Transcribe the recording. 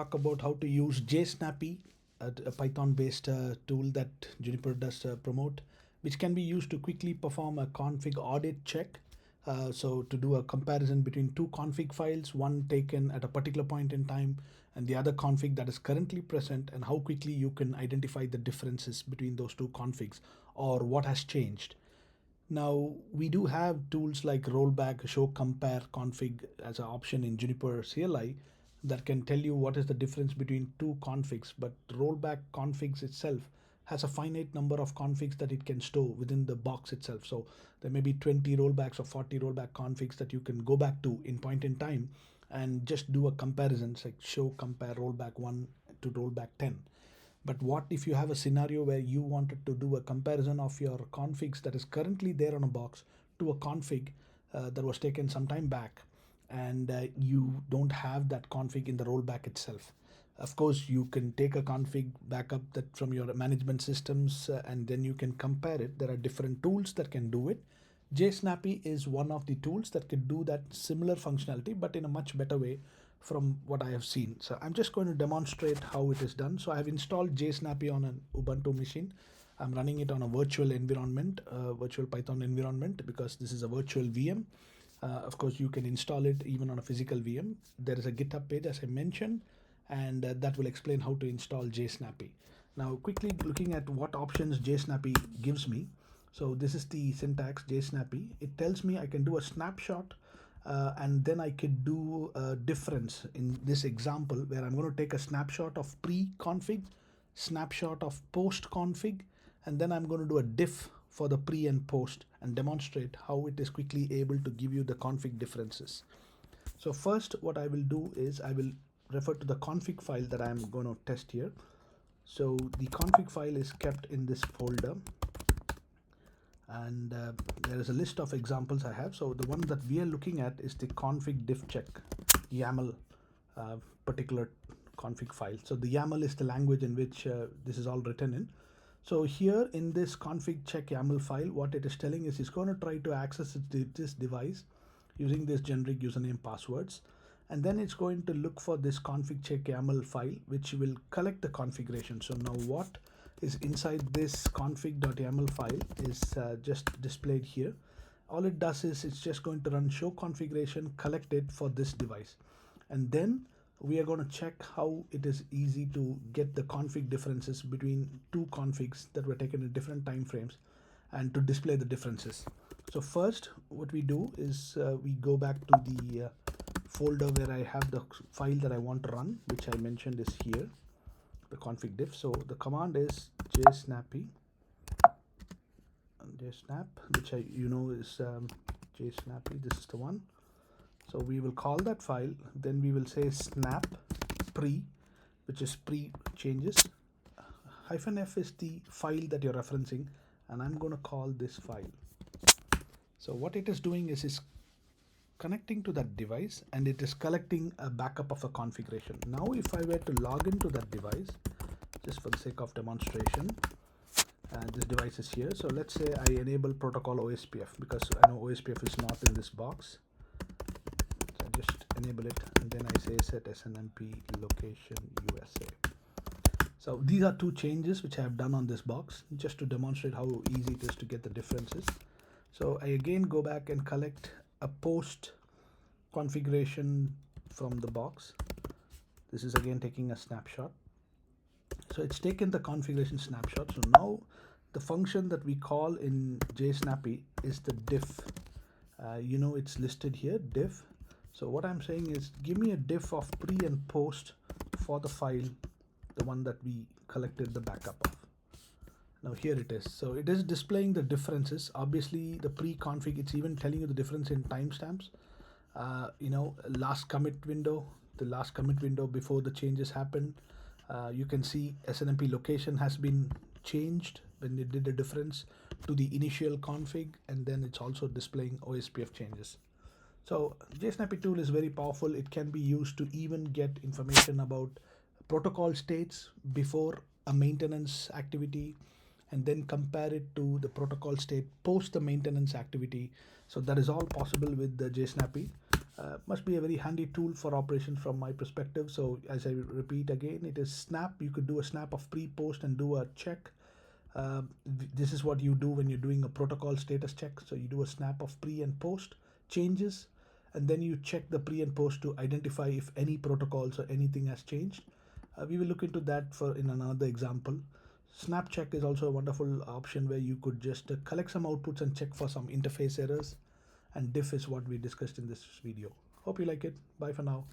Talk about how to use JSNAPY, a Python-based tool that Juniper does promote, which can be used to quickly perform a config audit check. So to do a comparison between two config files, one taken at a particular point in time and the other config that is currently present, and how quickly you can identify the differences between those two configs or what has changed. Now, we do have tools like rollback, show, compare, config as an option in Juniper CLI that can tell you what is the difference between two configs, but rollback configs itself has a finite number of configs that it can store within the box itself. So there may be 20 rollbacks or 40 rollback configs that you can go back to in point in time and just do a comparison, like show, compare rollback 1 to rollback 10. But what if you have a scenario where you wanted to do a comparison of your configs that is currently there on a box to a config that was taken some time back, and you don't have that config in the rollback itself? Of course, you can take a config backup that from your management systems and then you can compare it. There are different tools that can do it. JSNAPY is one of the tools that can do that similar functionality, but in a much better way from what I have seen. So I'm just going to demonstrate how it is done. So I have installed JSNAPY on an Ubuntu machine. I'm running it on a virtual environment, virtual Python environment, because this is a virtual VM. Of course, you can install it even on a physical VM. There is a GitHub page, as I mentioned, and that will explain how to install JSNAPY. Now, quickly looking at what options JSNAPY gives me. So this is the syntax JSNAPY. It tells me I can do a snapshot and then I could do a difference in this example where I'm going to take a snapshot of pre-config, snapshot of post-config, and then I'm going to do a diff for the pre and post and demonstrate how it is quickly able to give you the config differences. So first, what I will do is I will refer to the config file that I'm going to test here. So the config file is kept in this folder, and there is a list of examples I have. So the one that we are looking at is the config-DIFF-check.yml particular config file. So the YAML is the language in which this is all written in. So here in this config-check.yml file, what it is telling is it's going to try to access this device using this generic username passwords, and then it's going to look for this config-check.yml file which will collect the configuration. So now what is inside this config.yml file is just displayed here. All it does is it's just going to run show configuration collected for this device, and then we are going to check how it is easy to get the config differences between two configs that were taken in different time frames and to display the differences. So first, what we do is we go back to the folder where I have the file that I want to run, which I mentioned is here, the config diff. So the command is JSNAPY, which is JSNAPY. This is the one. So we will call that file, then we will say snap pre, which is pre changes. -f is the file that you're referencing, and I'm going to call this file. So what it is doing is it's connecting to that device and it is collecting a backup of a configuration. Now if I were to log into that device, just for the sake of demonstration, this device is here. So let's say I enable protocol OSPF because I know OSPF is not in this box. So I just enable it and then I say set SNMP location USA. So these are two changes which I have done on this box just to demonstrate how easy it is to get the differences. So I again go back and collect a post configuration from the box. This is again taking a snapshot. So it's taken the configuration snapshot. So now the function that we call in JSNAPY is the diff. It's listed here, diff. So what I'm saying is give me a diff of pre and post for the file, the one that we collected the backup of. Now here it is. So it is displaying the differences. Obviously the pre-config, it's even telling you the difference in timestamps. Last commit window, the last commit window before the changes happen. You can see SNMP location has been changed when it did a difference to the initial config, and then it's also displaying OSPF changes. So JSNAPY tool is very powerful. It can be used to even get information about protocol states before a maintenance activity, and then compare it to the protocol state post the maintenance activity. So that is all possible with the JSNAPY. Must be a very handy tool for operations from my perspective. So as I repeat again, it is snap. You could do a snap of pre, post, and do a check. This is what you do when you're doing a protocol status check. So you do a snap of pre and post changes, and then you check the pre and post to identify if any protocols or anything has changed. We will look into that in another example. Snap check is also a wonderful option where you could just collect some outputs and check for some interface errors. And diff is what we discussed in this video. Hope you like it. Bye for now.